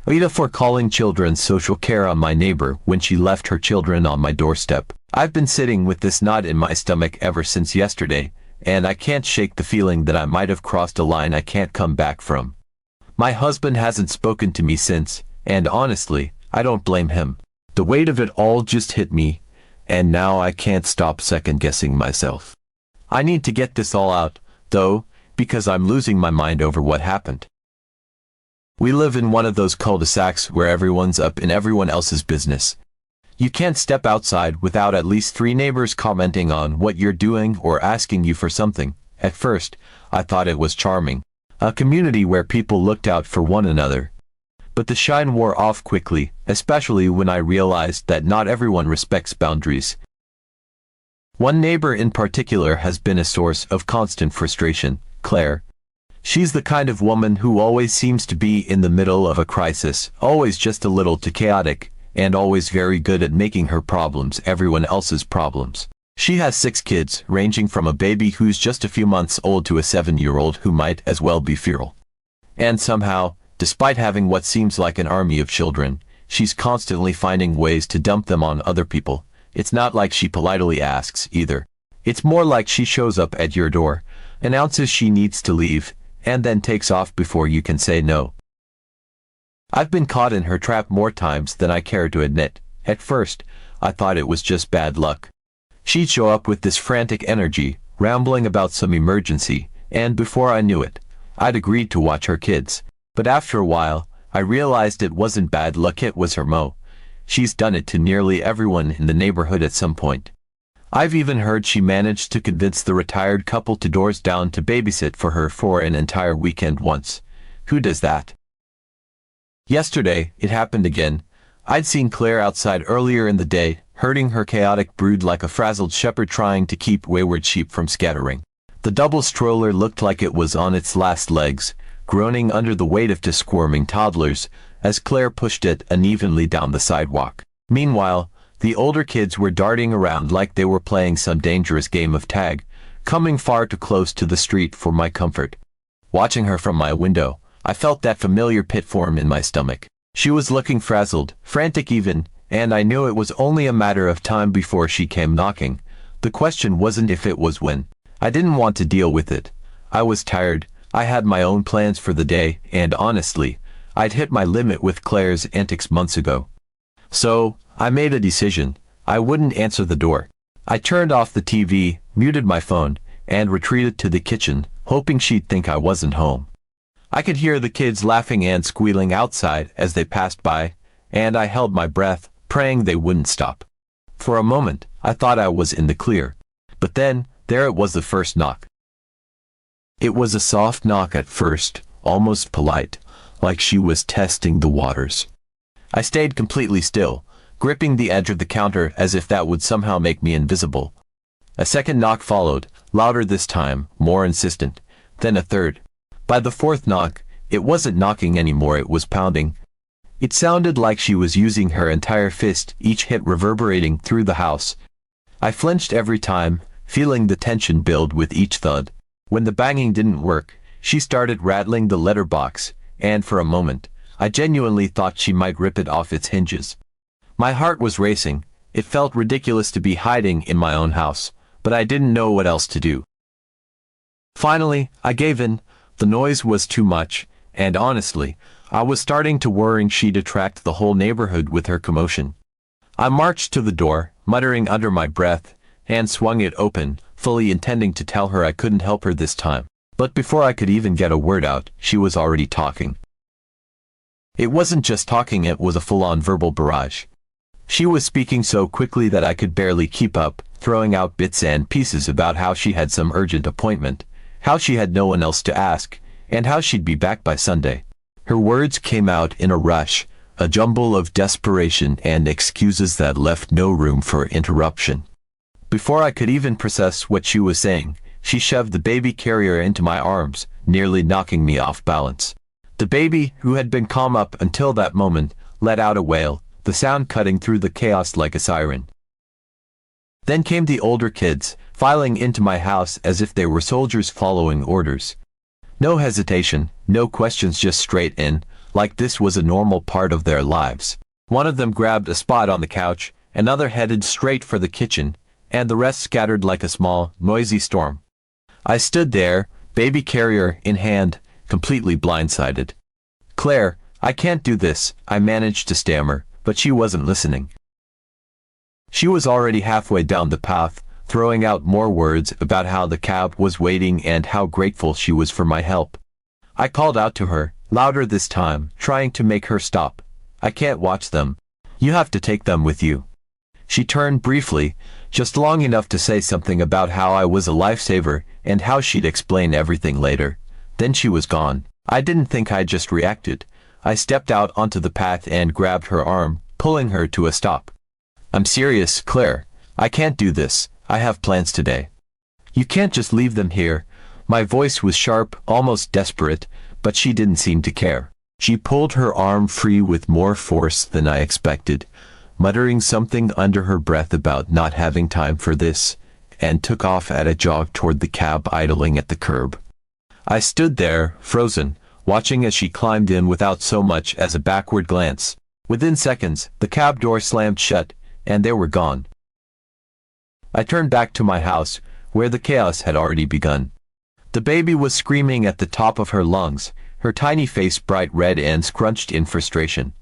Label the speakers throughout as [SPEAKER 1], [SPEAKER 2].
[SPEAKER 1] AITAH for calling children's social care on my neighbor when she left her children on my doorstep. I've been sitting with this knot in my stomach ever since yesterday, and I can't shake the feeling that I might have crossed a line I can't come back from. My husband hasn't spoken to me since, and honestly, I don't blame him. The weight of it all just hit me, and now I can't stop second-guessing myself. I need to get this all out, though, because I'm losing my mind over what happened. We live in one of those cul-de-sacs where everyone's up in everyone else's business. You can't step outside without at least 3 neighbors commenting on what you're doing or asking you for something. At first, I thought it was charming. A community where people looked out for one another. But the shine wore off quickly, especially when I realized that not everyone respects boundaries. One neighbor in particular has been a source of constant frustration, Claire. She's the kind of woman who always seems to be in the middle of a crisis, always just a little too chaotic, and always very good at making her problems everyone else's problems. She has 6 kids, ranging from a baby who's just a few months old to a 7-year-old who might as well be feral. And somehow, despite having what seems like an army of children, she's constantly finding ways to dump them on other people. It's not like she politely asks, either. It's more like she shows up at your door, announces she needs to leave, and then takes off before you can say no. I've been caught in her trap more times than I care to admit. At first, I thought it was just bad luck. She'd show up with this frantic energy, rambling about some emergency, and before I knew it, I'd agreed to watch her kids. But after a while, I realized it wasn't bad luck, it was her mo. She's done it to nearly everyone in the neighborhood at some point. I've even heard she managed to convince the retired couple to doors down to babysit for her for an entire weekend once. Who does that? Yesterday, it happened again. I'd seen Claire outside earlier in the day, herding her chaotic brood like a frazzled shepherd trying to keep wayward sheep from scattering. The double stroller looked like it was on its last legs, groaning under the weight of 2 squirming toddlers, as Claire pushed it unevenly down the sidewalk. Meanwhile, the older kids were darting around like they were playing some dangerous game of tag, coming far too close to the street for my comfort. Watching her from my window, I felt that familiar pit form in my stomach. She was looking frazzled, frantic even, and I knew it was only a matter of time before she came knocking. The question wasn't if, it was when. I didn't want to deal with it. I was tired. I had my own plans for the day, and honestly, I'd hit my limit with Claire's antics months ago. So, I made a decision. I wouldn't answer the door. I turned off the TV, muted my phone, and retreated to the kitchen, hoping she'd think I wasn't home. I could hear the kids laughing and squealing outside as they passed by, and I held my breath, praying they wouldn't stop. For a moment, I thought I was in the clear. But then, there it was, the first knock. It was a soft knock at first, almost polite, like she was testing the waters. I stayed completely still, gripping the edge of the counter as if that would somehow make me invisible. A second knock followed, louder this time, more insistent. Then a third. By the 4th knock, it wasn't knocking anymore, it was pounding. It sounded like she was using her entire fist, each hit reverberating through the house. I flinched every time, feeling the tension build with each thud. When the banging didn't work, she started rattling the letterbox, and for a moment, I genuinely thought she might rip it off its hinges. My heart was racing. It felt ridiculous to be hiding in my own house, but I didn't know what else to do. Finally, I gave in. The noise was too much, and honestly, I was starting to worry she'd attract the whole neighborhood with her commotion. I marched to the door, muttering under my breath, and swung it open, fully intending to tell her I couldn't help her this time. But before I could even get a word out, she was already talking. It wasn't just talking, it was a full-on verbal barrage. She was speaking so quickly that I could barely keep up, throwing out bits and pieces about how she had some urgent appointment, how she had no one else to ask, and how she'd be back by Sunday. Her words came out in a rush, a jumble of desperation and excuses that left no room for interruption. Before I could even process what she was saying, she shoved the baby carrier into my arms, nearly knocking me off balance. The baby, who had been calm up until that moment, let out a wail, the sound cutting through the chaos like a siren. Then came the older kids, filing into my house as if they were soldiers following orders. No hesitation, no questions, just straight in, like this was a normal part of their lives. One of them grabbed a spot on the couch, another headed straight for the kitchen, and the rest scattered like a small, noisy storm. I stood there, baby carrier in hand, completely blindsided. "Claire, I can't do this," I managed to stammer, but she wasn't listening. She was already halfway down the path, throwing out more words about how the cab was waiting and how grateful she was for my help. I called out to her, louder this time, trying to make her stop. "I can't watch them. You have to take them with you." She turned briefly, just long enough to say something about how I was a lifesaver and how she'd explain everything later. Then she was gone. I didn't think I'd just reacted. I stepped out onto the path and grabbed her arm, pulling her to a stop. "I'm serious, Claire. I can't do this. I have plans today. You can't just leave them here." My voice was sharp, almost desperate, but she didn't seem to care. She pulled her arm free with more force than I expected, muttering something under her breath about not having time for this, and took off at a jog toward the cab idling at the curb. I stood there, frozen, watching as she climbed in without so much as a backward glance. Within seconds, the cab door slammed shut, and they were gone. I turned back to my house, where the chaos had already begun. The baby was screaming at the top of her lungs, her tiny face bright red and scrunched in frustration.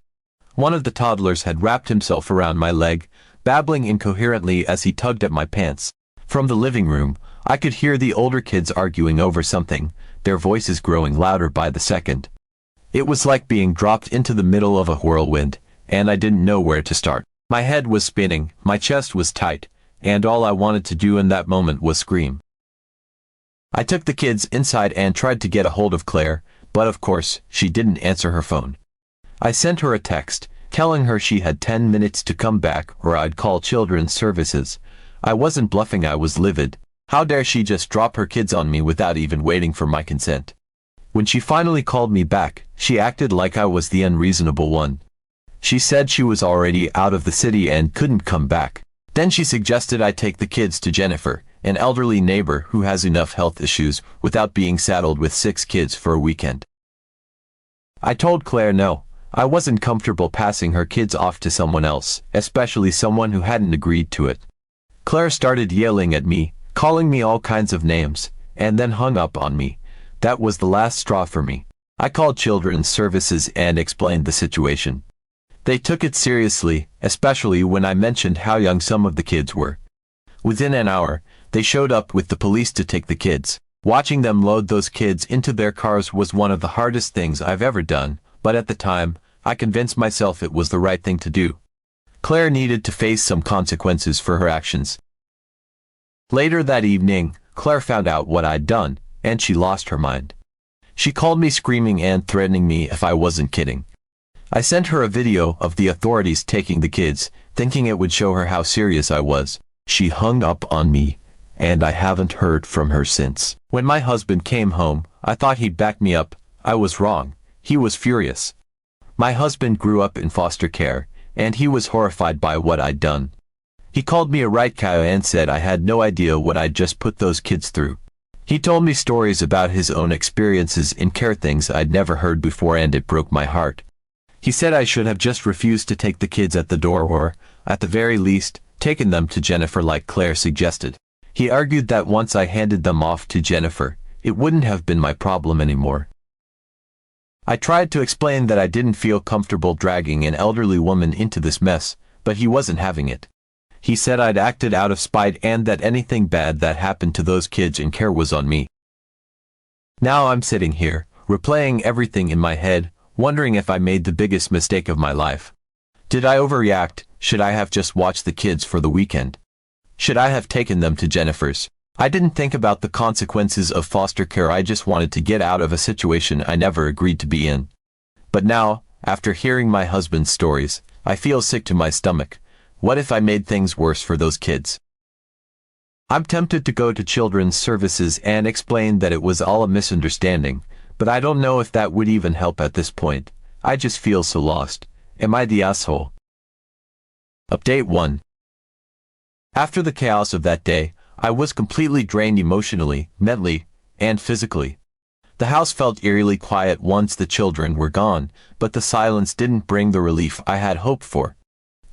[SPEAKER 1] One of the toddlers had wrapped himself around my leg, babbling incoherently as he tugged at my pants. From the living room, I could hear the older kids arguing over something, their voices growing louder by the second. It was like being dropped into the middle of a whirlwind, and I didn't know where to start. My head was spinning, my chest was tight, and all I wanted to do in that moment was scream. I took the kids inside and tried to get a hold of Claire, but of course, she didn't answer her phone. I sent her a text, telling her she had 10 minutes to come back or I'd call Children's Services. I wasn't bluffing, I was livid. How dare she just drop her kids on me without even waiting for my consent? When she finally called me back, she acted like I was the unreasonable one. She said she was already out of the city and couldn't come back. Then she suggested I take the kids to Jennifer, an elderly neighbor who has enough health issues without being saddled with 6 kids for a weekend. I told Claire no. I wasn't comfortable passing her kids off to someone else, especially someone who hadn't agreed to it. Claire started yelling at me, calling me all kinds of names, and then hung up on me. That was the last straw for me. I called Children's Services and explained the situation. They took it seriously, especially when I mentioned how young some of the kids were. Within an hour, they showed up with the police to take the kids. Watching them load those kids into their cars was one of the hardest things I've ever done, but at the time, I convinced myself it was the right thing to do. Claire needed to face some consequences for her actions. Later that evening, Claire found out what I'd done, and she lost her mind. She called me screaming and threatening me if I wasn't kidding. I sent her a video of the authorities taking the kids, thinking it would show her how serious I was. She hung up on me, and I haven't heard from her since. When my husband came home, I thought he'd back me up. I was wrong. He was furious. My husband grew up in foster care, and he was horrified by what I'd done. He called me a right cow and said I had no idea what I'd just put those kids through. He told me stories about his own experiences in care, things I'd never heard before, and it broke my heart. He said I should have just refused to take the kids at the door or, at the very least, taken them to Jennifer like Claire suggested. He argued that once I handed them off to Jennifer, it wouldn't have been my problem anymore. I tried to explain that I didn't feel comfortable dragging an elderly woman into this mess, but he wasn't having it. He said I'd acted out of spite and that anything bad that happened to those kids in care was on me. Now I'm sitting here, replaying everything in my head, wondering if I made the biggest mistake of my life. Did I overreact? Should I have just watched the kids for the weekend? Should I have taken them to Jennifer's? I didn't think about the consequences of foster care. I just wanted to get out of a situation I never agreed to be in. But now, after hearing my husband's stories, I feel sick to my stomach. What if I made things worse for those kids? I'm tempted to go to Children's Services and explain that it was all a misunderstanding, but I don't know if that would even help at this point. I just feel so lost. Am I the asshole? Update 1. After the chaos of that day, I was completely drained emotionally, mentally, and physically. The house felt eerily quiet once the children were gone, but the silence didn't bring the relief I had hoped for.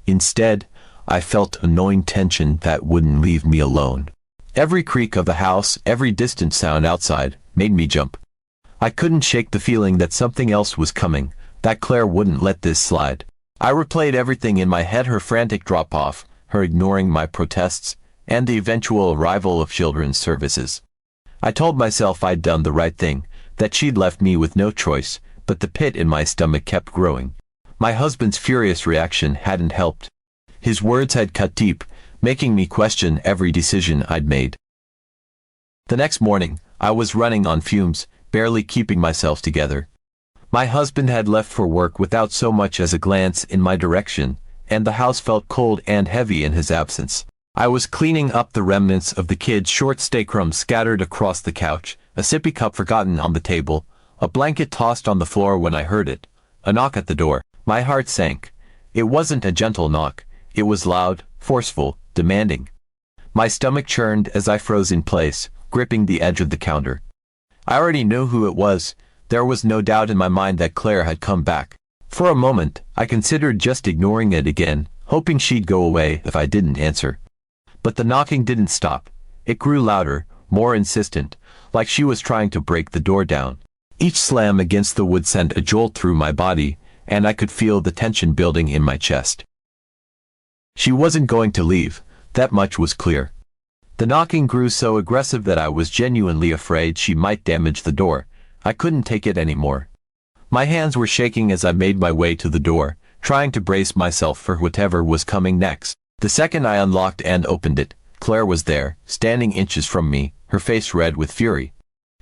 [SPEAKER 1] Instead, I felt a gnawing tension that wouldn't leave me alone. Every creak of the house, every distant sound outside, made me jump. I couldn't shake the feeling that something else was coming, that Claire wouldn't let this slide. I replayed everything in my head: her frantic drop-off, her ignoring my protests, and the eventual arrival of children's services. I told myself I'd done the right thing, that she'd left me with no choice, but the pit in my stomach kept growing. My husband's furious reaction hadn't helped. His words had cut deep, making me question every decision I'd made. The next morning, I was running on fumes, barely keeping myself together. My husband had left for work without so much as a glance in my direction, and the house felt cold and heavy in his absence. I was cleaning up the remnants of the kids' short stay crumbs scattered across the couch, a sippy cup forgotten on the table, a blanket tossed on the floor when I heard it. A knock at the door. My heart sank. It wasn't a gentle knock. It was loud, forceful, demanding. My stomach churned as I froze in place, gripping the edge of the counter. I already knew who it was. There was no doubt in my mind that Claire had come back. For a moment, I considered just ignoring it again, hoping she'd go away if I didn't answer. But the knocking didn't stop. It grew louder, more insistent, like she was trying to break the door down. Each slam against the wood sent a jolt through my body, and I could feel the tension building in my chest. She wasn't going to leave, that much was clear. The knocking grew so aggressive that I was genuinely afraid she might damage the door. I couldn't take it anymore. My hands were shaking as I made my way to the door, trying to brace myself for whatever was coming next. The second I unlocked and opened it, Claire was there, standing inches from me, her face red with fury.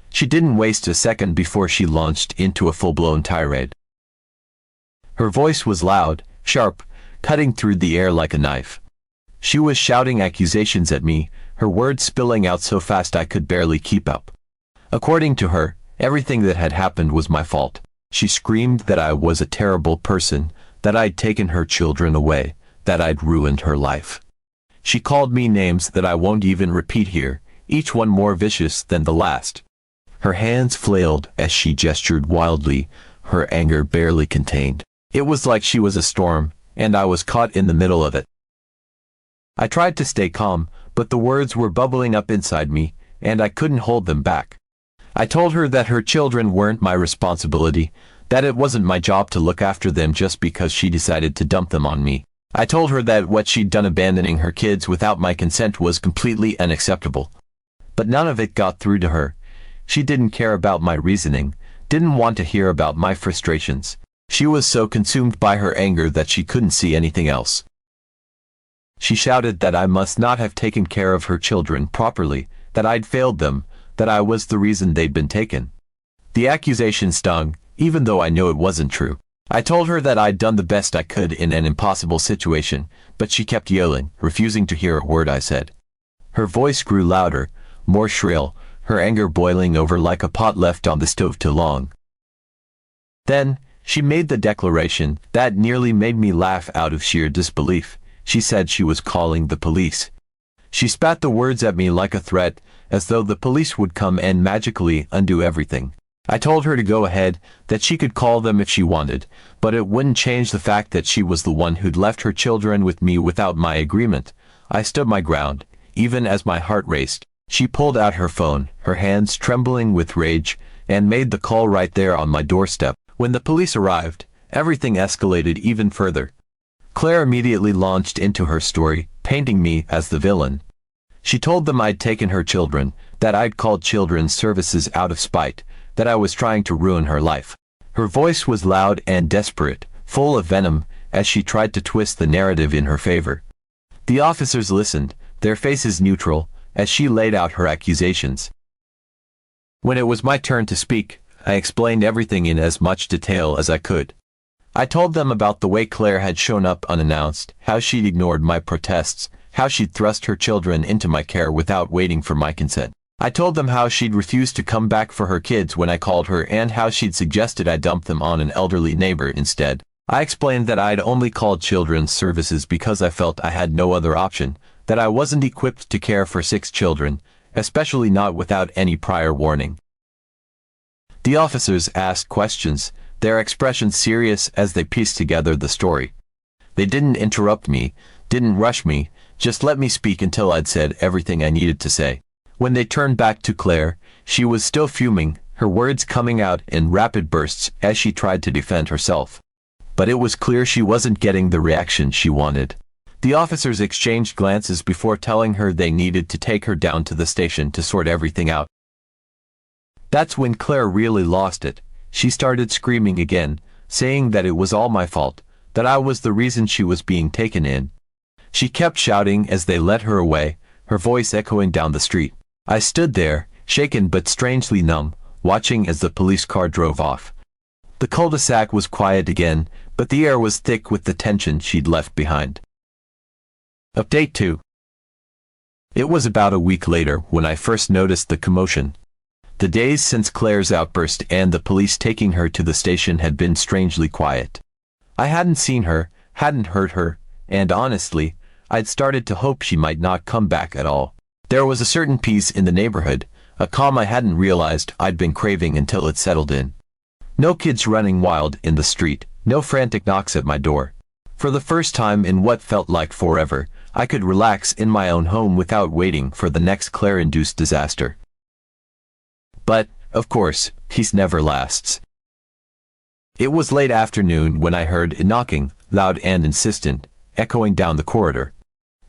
[SPEAKER 1] She didn't waste a second before she launched into a full-blown tirade. Her voice was loud, sharp, cutting through the air like a knife. She was shouting accusations at me, her words spilling out so fast I could barely keep up. According to her, everything that had happened was my fault. She screamed that I was a terrible person, that I'd taken her children away, that I'd ruined her life. She called me names that I won't even repeat here, each one more vicious than the last. Her hands flailed as she gestured wildly, her anger barely contained. It was like she was a storm, and I was caught in the middle of it. I tried to stay calm, but the words were bubbling up inside me, and I couldn't hold them back. I told her that her children weren't my responsibility, that it wasn't my job to look after them just because she decided to dump them on me. I told her that what she'd done abandoning her kids without my consent was completely unacceptable. But none of it got through to her. She didn't care about my reasoning, didn't want to hear about my frustrations. She was so consumed by her anger that she couldn't see anything else. She shouted that I must not have taken care of her children properly, that I'd failed them, that I was the reason they'd been taken. The accusation stung, even though I knew it wasn't true. I told her that I'd done the best I could in an impossible situation, but she kept yelling, refusing to hear a word I said. Her voice grew louder, more shrill, her anger boiling over like a pot left on the stove too long. Then, she made the declaration that nearly made me laugh out of sheer disbelief. She said she was calling the police. She spat the words at me like a threat, as though the police would come and magically undo everything. I told her to go ahead, that she could call them if she wanted, but it wouldn't change the fact that she was the one who'd left her children with me without my agreement. I stood my ground, even as my heart raced. She pulled out her phone, her hands trembling with rage, and made the call right there on my doorstep. When the police arrived, everything escalated even further. Claire immediately launched into her story, painting me as the villain. She told them I'd taken her children, that I'd called children's services out of spite, that I was trying to ruin her life. Her voice was loud and desperate, full of venom, as she tried to twist the narrative in her favor. The officers listened, their faces neutral, as she laid out her accusations. When it was my turn to speak, I explained everything in as much detail as I could. I told them about the way Claire had shown up unannounced, how she'd ignored my protests, how she'd thrust her children into my care without waiting for my consent. I told them how she'd refused to come back for her kids when I called her and how she'd suggested I dump them on an elderly neighbor instead. I explained that I'd only called children's services because I felt I had no other option, that I wasn't equipped to care for 6 children, especially not without any prior warning. The officers asked questions, their expressions serious as they pieced together the story. They didn't interrupt me, didn't rush me, just let me speak until I'd said everything I needed to say. When they turned back to Claire, she was still fuming, her words coming out in rapid bursts as she tried to defend herself. But it was clear she wasn't getting the reaction she wanted. The officers exchanged glances before telling her they needed to take her down to the station to sort everything out. That's when Claire really lost it. She started screaming again, saying that it was all my fault, that I was the reason she was being taken in. She kept shouting as they led her away, her voice echoing down the street. I stood there, shaken but strangely numb, watching as the police car drove off. The cul-de-sac was quiet again, but the air was thick with the tension she'd left behind. Update 2. It was about a week later when I first noticed the commotion. The days since Claire's outburst and the police taking her to the station had been strangely quiet. I hadn't seen her, hadn't heard her, and honestly, I'd started to hope she might not come back at all. There was a certain peace in the neighborhood, a calm I hadn't realized I'd been craving until it settled in. No kids running wild in the street, no frantic knocks at my door. For the first time in what felt like forever, I could relax in my own home without waiting for the next Claire-induced disaster. But, of course, peace never lasts. It was late afternoon when I heard a knocking, loud and insistent, echoing down the corridor.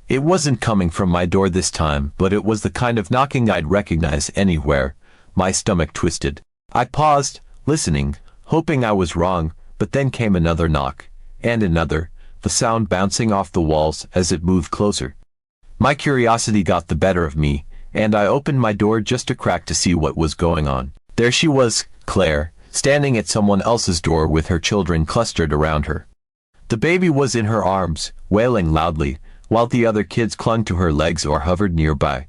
[SPEAKER 1] It wasn't coming from my door this time, but it was the kind of knocking I'd recognize anywhere. My stomach twisted. I paused, listening, hoping I was wrong, but then came another knock, and another, the sound bouncing off the walls as it moved closer. My curiosity got the better of me, and I opened my door just a crack to see what was going on. There she was, Claire, standing at someone else's door with her children clustered around her. The baby was in her arms, wailing loudly, while the other kids clung to her legs or hovered nearby.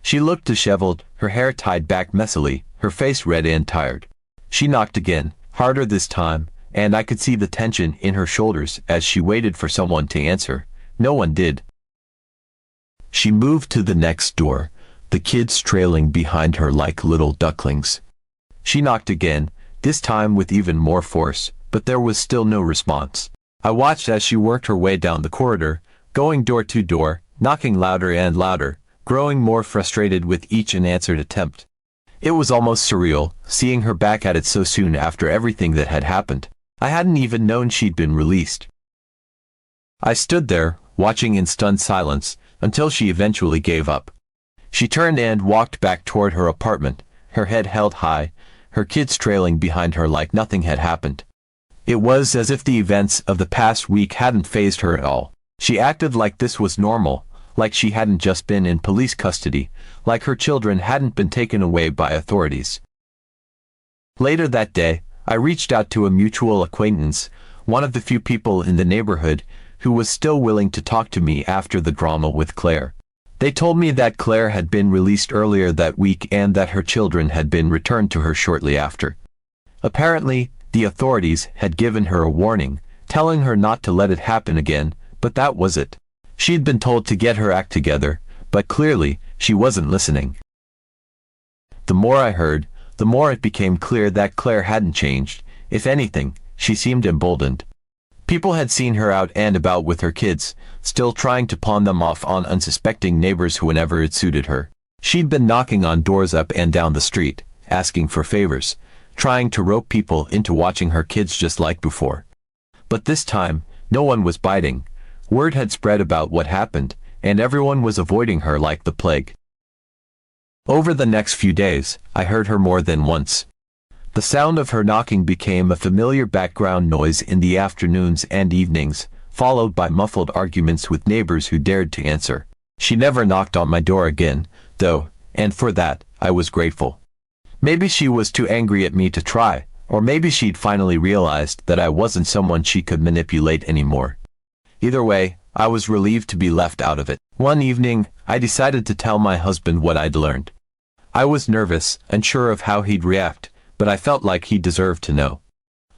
[SPEAKER 1] She looked disheveled, her hair tied back messily, her face red and tired. She knocked again, harder this time, and I could see the tension in her shoulders as she waited for someone to answer. No one did. She moved to the next door, the kids trailing behind her like little ducklings. She knocked again, this time with even more force, but there was still no response. I watched as she worked her way down the corridor, going door to door, knocking louder and louder, growing more frustrated with each unanswered attempt. It was almost surreal, seeing her back at it so soon after everything that had happened. I hadn't even known she'd been released. I stood there, watching in stunned silence, until she eventually gave up. She turned and walked back toward her apartment, her head held high, her kids trailing behind her like nothing had happened. It was as if the events of the past week hadn't fazed her at all. She acted like this was normal, like she hadn't just been in police custody, like her children hadn't been taken away by authorities. Later that day, I reached out to a mutual acquaintance, one of the few people in the neighborhood, who was still willing to talk to me after the drama with Claire. They told me that Claire had been released earlier that week and that her children had been returned to her shortly after. Apparently, the authorities had given her a warning, telling her not to let it happen again, but that was it. She'd been told to get her act together, but clearly, she wasn't listening. The more I heard, the more it became clear that Claire hadn't changed. If anything, she seemed emboldened. People had seen her out and about with her kids, still trying to pawn them off on unsuspecting neighbors whenever it suited her. She'd been knocking on doors up and down the street, asking for favors, trying to rope people into watching her kids just like before. But this time, no one was biting. Word had spread about what happened, and everyone was avoiding her like the plague. Over the next few days, I heard her more than once. The sound of her knocking became a familiar background noise in the afternoons and evenings, followed by muffled arguments with neighbors who dared to answer. She never knocked on my door again, though, and for that, I was grateful. Maybe she was too angry at me to try, or maybe she'd finally realized that I wasn't someone she could manipulate anymore. Either way, I was relieved to be left out of it. One evening, I decided to tell my husband what I'd learned. I was nervous, unsure of how he'd react, but I felt like he deserved to know.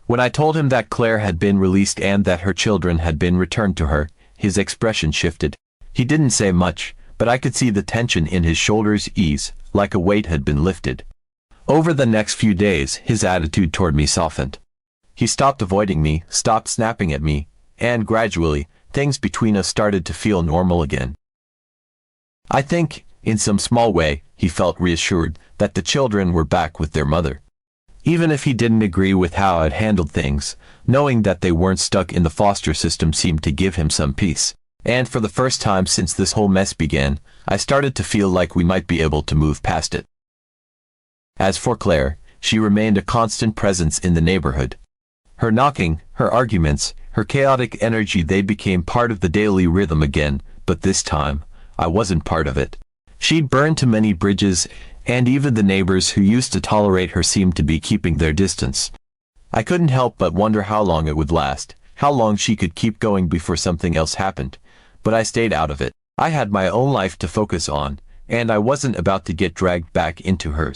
[SPEAKER 1] When I told him that Claire had been released and that her children had been returned to her, his expression shifted. He didn't say much, but I could see the tension in his shoulders ease, like a weight had been lifted. Over the next few days, his attitude toward me softened. He stopped avoiding me, stopped snapping at me, and gradually, things between us started to feel normal again. I think, in some small way, he felt reassured that the children were back with their mother. Even if he didn't agree with how I'd handled things, knowing that they weren't stuck in the foster system seemed to give him some peace. And for the first time since this whole mess began, I started to feel like we might be able to move past it. As for Claire, she remained a constant presence in the neighborhood. Her knocking, her arguments, her chaotic energy, they became part of the daily rhythm again, but this time, I wasn't part of it. She'd burned too many bridges, and even the neighbors who used to tolerate her seemed to be keeping their distance. I couldn't help but wonder how long it would last, how long she could keep going before something else happened. But I stayed out of it. I had my own life to focus on, and I wasn't about to get dragged back into hers.